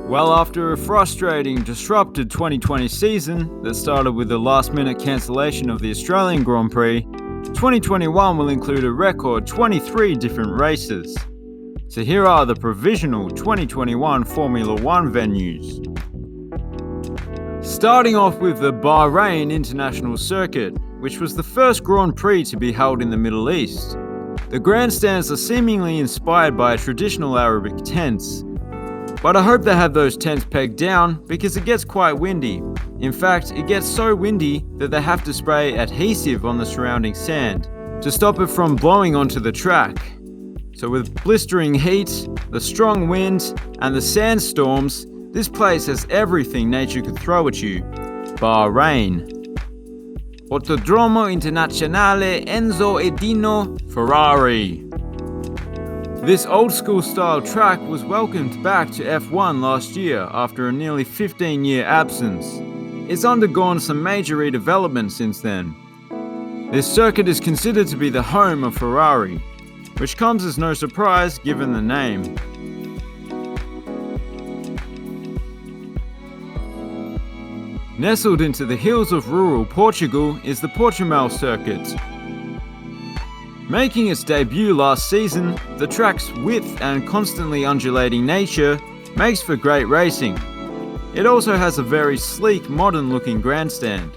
Well, after a frustrating, disrupted 2020 season that started with the last-minute cancellation of the Australian Grand Prix, 2021 will include a record 23 different races. So here are the provisional 2021 Formula One venues. Starting off with the Bahrain International Circuit, which was the first Grand Prix to be held in the Middle East. The grandstands are seemingly inspired by traditional Arabic tents. But I hope they have those tents pegged down because it gets quite windy. In fact, it gets so windy that they have to spray adhesive on the surrounding sand to stop it from blowing onto the track. So with blistering heat, the strong wind, and the sandstorms, this place has everything nature could throw at you. Bahrain. Autodromo Internazionale Enzo Edino Ferrari. This old-school style track was welcomed back to F1 last year after a nearly 15-year absence. It's undergone some major redevelopment since then. This circuit is considered to be the home of Ferrari, which comes as no surprise given the name. Nestled into the hills of rural Portugal is the Portimão circuit. Making its debut last season, the track's width and constantly undulating nature makes for great racing. It also has a very sleek, modern-looking grandstand.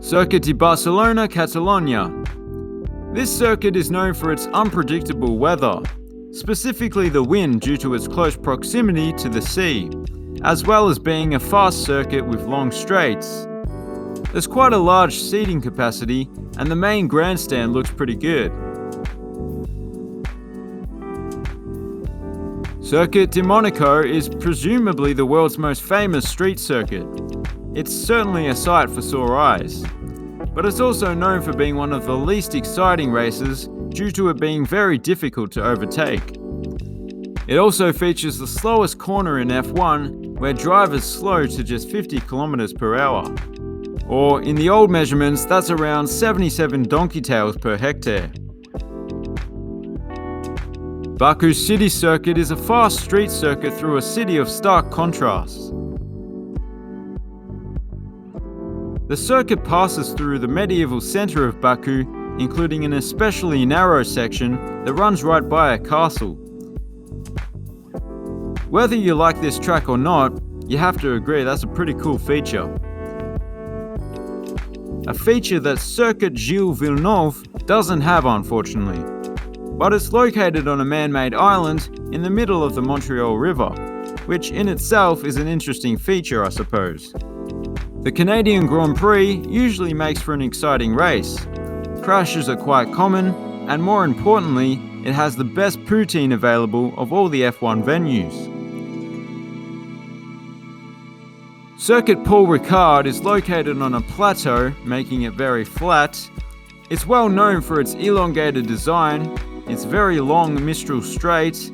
Circuit de Barcelona Catalunya. This circuit is known for its unpredictable weather, specifically the wind due to its close proximity to the sea, as well as being a fast circuit with long straights. There's quite a large seating capacity and the main grandstand looks pretty good. Circuit de Monaco is presumably the world's most famous street circuit. It's certainly a sight for sore eyes, but it's also known for being one of the least exciting races due to it being very difficult to overtake. It also features the slowest corner in F1, where drivers slow to just 50 km per hour. Or, in the old measurements, that's around 77 donkey tails per hectare. Baku City Circuit is a fast street circuit through a city of stark contrasts. The circuit passes through the medieval center of Baku, including an especially narrow section that runs right by a castle. Whether you like this track or not, you have to agree that's a pretty cool feature. A feature that Circuit Gilles Villeneuve doesn't have, unfortunately. But it's located on a man-made island in the middle of the Montreal River, which in itself is an interesting feature, I suppose. The Canadian Grand Prix usually makes for an exciting race. Crashes are quite common, and more importantly, it has the best poutine available of all the F1 venues. Circuit Paul Ricard is located on a plateau, making it very flat. It's well known for its elongated design, its very long Mistral straight,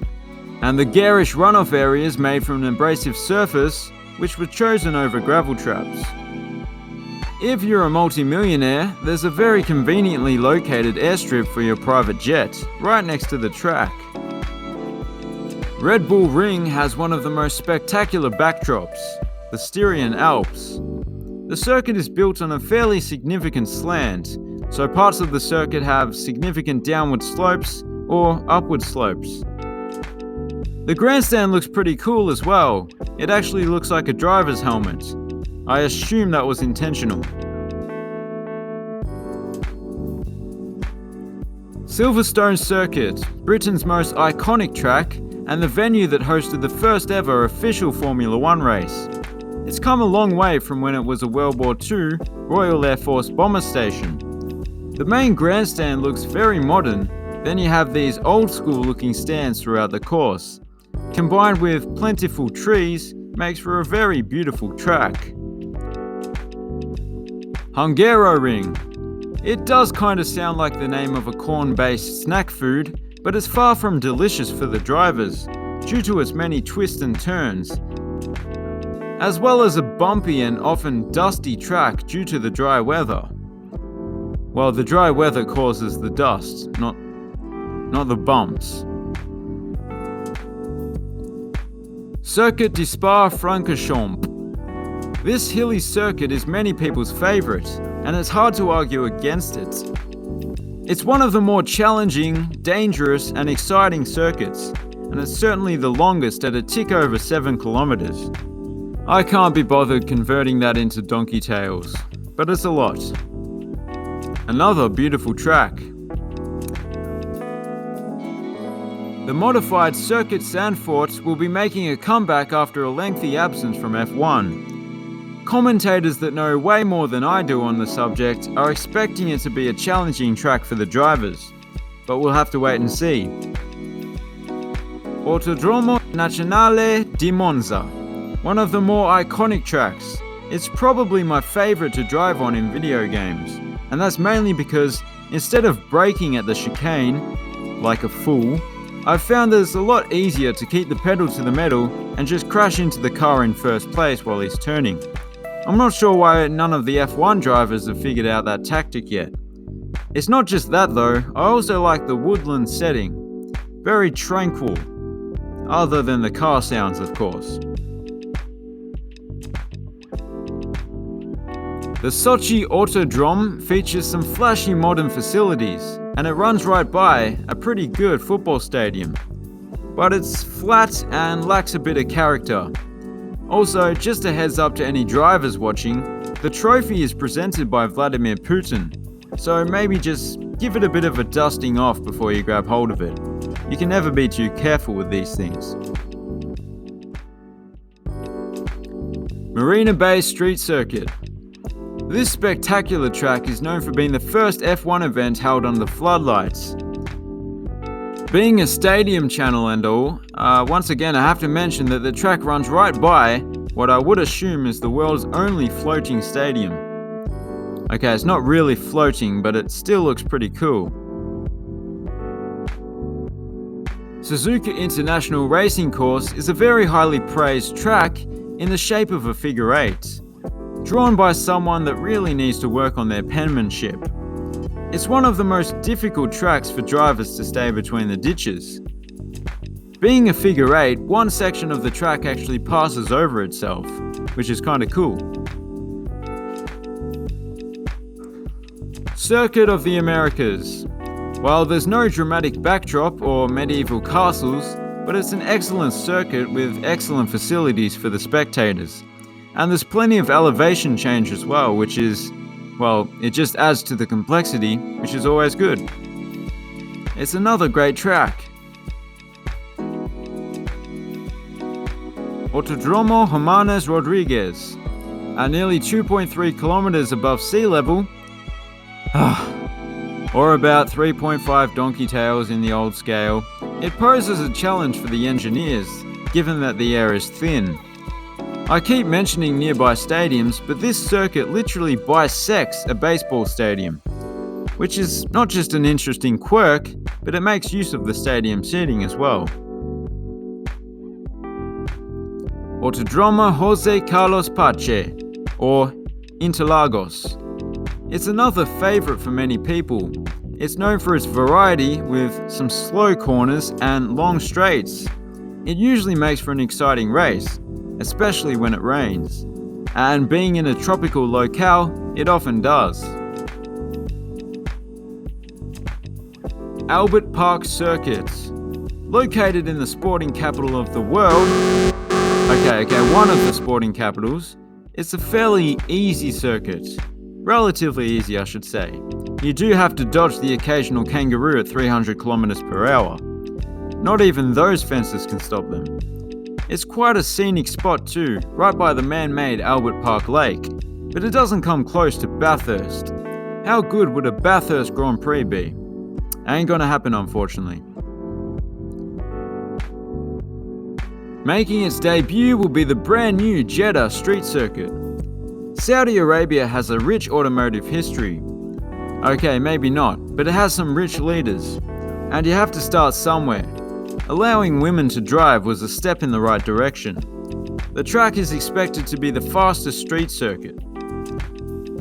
and the garish runoff areas made from an abrasive surface, which were chosen over gravel traps. If you're a multi-millionaire, there's a very conveniently located airstrip for your private jet, right next to the track. Red Bull Ring has one of the most spectacular backdrops, the Styrian Alps. The circuit is built on a fairly significant slant, so parts of the circuit have significant downward slopes or upward slopes. The grandstand looks pretty cool as well. It actually looks like a driver's helmet. I assume that was intentional. Silverstone Circuit, Britain's most iconic track and the venue that hosted the first ever official Formula One race. It's come a long way from when it was a World War II Royal Air Force bomber station. The main grandstand looks very modern, then you have these old school looking stands throughout the course. Combined with plentiful trees, makes for a very beautiful track. Hungaroring. It does kind of sound like the name of a corn-based snack food, but it's far from delicious for the drivers, due to its many twists and turns, as well as a bumpy and often dusty track due to the dry weather. Well, the dry weather causes the dust, not the bumps. Circuit de Spa-Francorchamps. This hilly circuit is many people's favourite, and it's hard to argue against it. It's one of the more challenging, dangerous and exciting circuits, and it's certainly the longest at a tick over 7 kilometres. I can't be bothered converting that into donkey tails, but it's a lot. Another beautiful track. The modified Circuit Zandvoort will be making a comeback after a lengthy absence from F1. Commentators that know way more than I do on the subject are expecting it to be a challenging track for the drivers, but we'll have to wait and see. Autodromo Nazionale di Monza, one of the more iconic tracks. It's probably my favourite to drive on in video games, and that's mainly because instead of braking at the chicane, like a fool, I've found that it's a lot easier to keep the pedal to the metal and just crash into the car in first place while he's turning. I'm not sure why none of the F1 drivers have figured out that tactic yet. It's not just that though, I also like the woodland setting. Very tranquil. Other than the car sounds, of course. The Sochi Autodrome features some flashy modern facilities, and it runs right by a pretty good football stadium. But it's flat and lacks a bit of character. Also, just a heads up to any drivers watching, the trophy is presented by Vladimir Putin, so maybe just give it a bit of a dusting off before you grab hold of it. You can never be too careful with these things. Marina Bay Street Circuit. This spectacular track is known for being the first F1 event held under floodlights. Being a stadium channel and all, once again I have to mention that the track runs right by what I would assume is the world's only floating stadium. Okay, it's not really floating, but it still looks pretty cool. Suzuka International Racing Course is a very highly praised track in the shape of a figure eight, drawn by someone that really needs to work on their penmanship. It's one of the most difficult tracks for drivers to stay between the ditches. Being a figure eight, one section of the track actually passes over itself, which is kinda cool. Circuit of the Americas. While there's no dramatic backdrop or medieval castles, but it's an excellent circuit with excellent facilities for the spectators. And there's plenty of elevation change as well, which is, well, it just adds to the complexity, which is always good. It's another great track. Autodromo Hermanos Rodriguez. At nearly 2.3 kilometers above sea level, or about 3.5 donkey tails in the old scale, it poses a challenge for the engineers, given that the air is thin. I keep mentioning nearby stadiums, but this circuit literally bisects a baseball stadium, which is not just an interesting quirk, but it makes use of the stadium seating as well. Autodromo José Carlos Pache, or Interlagos. It's another favourite for many people. It's known for its variety with some slow corners and long straights. It usually makes for an exciting race, especially when it rains. And being in a tropical locale, it often does. Albert Park Circuit. Located in the sporting capital of the world, one of the sporting capitals, it's a fairly easy circuit. Relatively easy, I should say. You do have to dodge the occasional kangaroo at 300 kilometers per hour. Not even those fences can stop them. It's quite a scenic spot too, right by the man-made Albert Park Lake, but it doesn't come close to Bathurst. How good would a Bathurst Grand Prix be? Ain't gonna happen, unfortunately. Making its debut will be the brand new Jeddah Street Circuit. Saudi Arabia has a rich automotive history. Okay, maybe not, but it has some rich leaders. And you have to start somewhere. Allowing women to drive was a step in the right direction. The track is expected to be the fastest street circuit.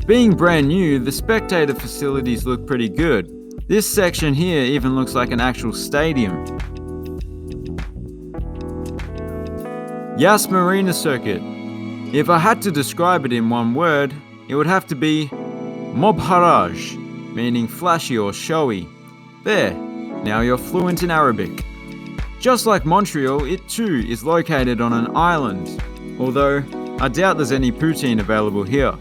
Being brand new, the spectator facilities look pretty good. This section here even looks like an actual stadium. Yas Marina Circuit. If I had to describe it in one word, it would have to be Mobharaj, meaning flashy or showy. There, now you're fluent in Arabic. Just like Montreal, it too is located on an island, although I doubt there's any poutine available here.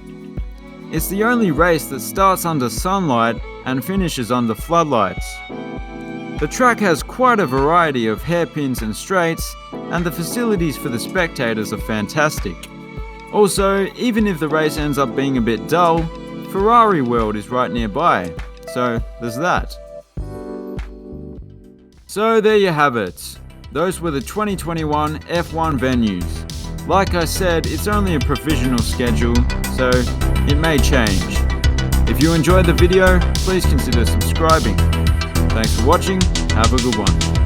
It's the only race that starts under sunlight and finishes under floodlights. The track has quite a variety of hairpins and straights, and the facilities for the spectators are fantastic. Also, even if the race ends up being a bit dull, Ferrari World is right nearby, so there's that. So there you have it. Those were the 2021 F1 venues. Like I said, it's only a provisional schedule, so it may change. If you enjoyed the video, please consider subscribing. Thanks for watching, have a good one.